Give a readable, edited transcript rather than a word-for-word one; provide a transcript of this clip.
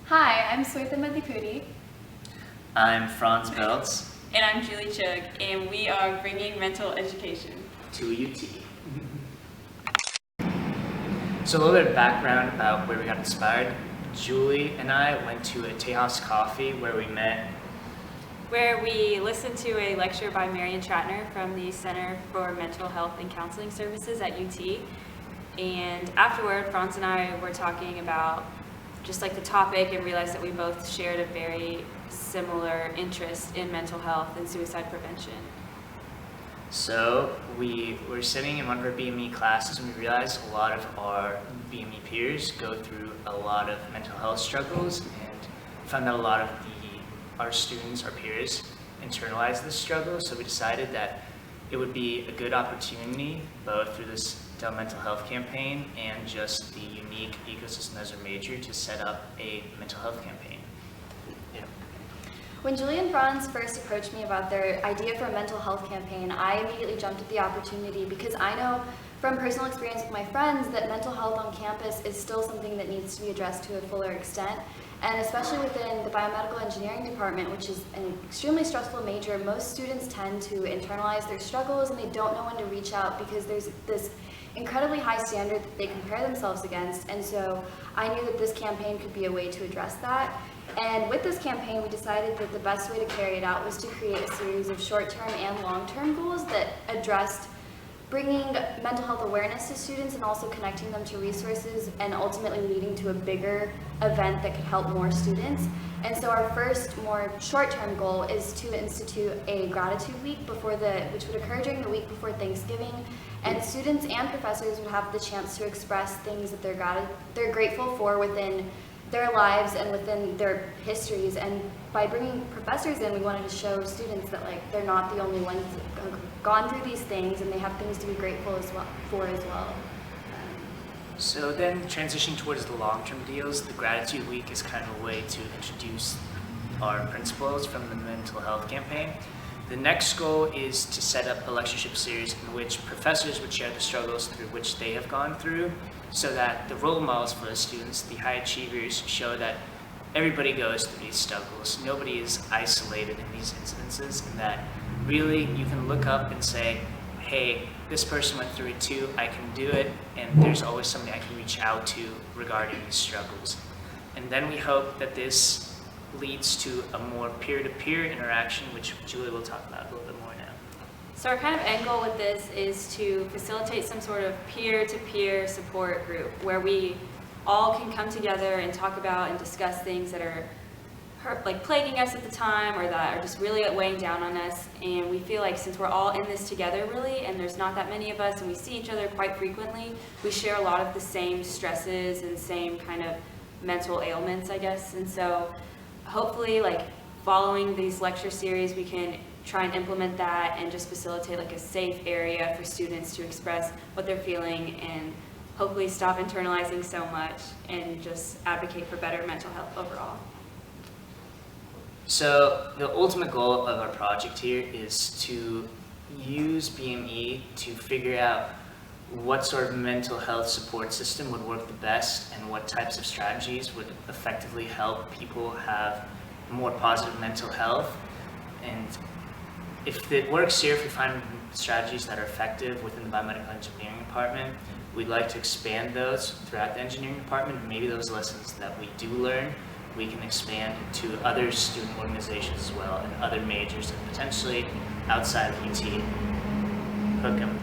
Hi, I'm Swetha Madhipuri. I'm Franz Beltz. And I'm Julie Chug, and we are bringing mental education to UT. So a little bit of background about where we got inspired. Julie and I went to a Tejas Coffee where we met. Where we listened to a lecture by Marian Tratner from the Center for Mental Health and Counseling Services at UT. And afterward, Franz and I were talking about just like the topic and realized that we both shared a very similar interest in mental health and suicide prevention. So we were sitting in one of our BME classes and we realized a lot of our BME peers go through a lot of mental health struggles, and found that a lot of our students, our peers, internalize this struggle. So we decided that it would be a good opportunity, both through this mental health campaign and just the unique ecosystem as our major, to set up a mental health campaign. Yeah. When Julie and Franz first approached me about their idea for a mental health campaign, I immediately jumped at the opportunity because I know from personal experience with my friends that mental health on campus is still something that needs to be addressed to a fuller extent. And especially within the Biomedical Engineering department, which is an extremely stressful major, most students tend to internalize their struggles and they don't know when to reach out because there's this incredibly high standard that they compare themselves against. And so I knew that this campaign could be a way to address that. And with this campaign, we decided that the best way to carry it out was to create a series of short-term and long-term goals that addressed bringing mental health awareness to students and also connecting them to resources and ultimately leading to a bigger event that could help more students. And so our first more short-term goal is to institute a gratitude week which would occur during the week before Thanksgiving, and students and professors would have the chance to express things that they're grateful for within their lives and within their histories. And by bringing professors in, we wanted to show students that they're not the only ones that have gone through these things, and they have things to be grateful as well. So then transitioning towards the long-term deals, the Gratitude Week is kind of a way to introduce our principles from the mental health campaign. The next goal is to set up a lectureship series in which professors would share the struggles through which they have gone through, so that the role models for the students, the high achievers, show that everybody goes through these struggles. Nobody is isolated in these instances, and that really you can look up and say, hey, this person went through it too, I can do it, and there's always somebody I can reach out to regarding these struggles. And then we hope that this leads to a more peer-to-peer interaction, which Julie will talk about a little bit more now. So our kind of end goal with this is to facilitate some sort of peer-to-peer support group where we all can come together and talk about and discuss things that are plaguing us at the time, or that are just really weighing down on us. And we feel like since we're all in this together really, and there's not that many of us, and we see each other quite frequently, we share a lot of the same stresses and same kind of mental ailments, I guess. And so hopefully, following these lecture series, we can try and implement that and just facilitate a safe area for students to express what they're feeling, and hopefully stop internalizing so much and just advocate for better mental health overall. So the ultimate goal of our project here is to use BME to figure out what sort of mental health support system would work the best and what types of strategies would effectively help people have more positive mental health. And if it works here, if we find strategies that are effective within the Biomedical Engineering department, we'd like to expand those throughout the engineering department, and maybe those lessons that we do learn we can expand to other student organizations as well, and other majors, and potentially outside of UT. Hook 'em.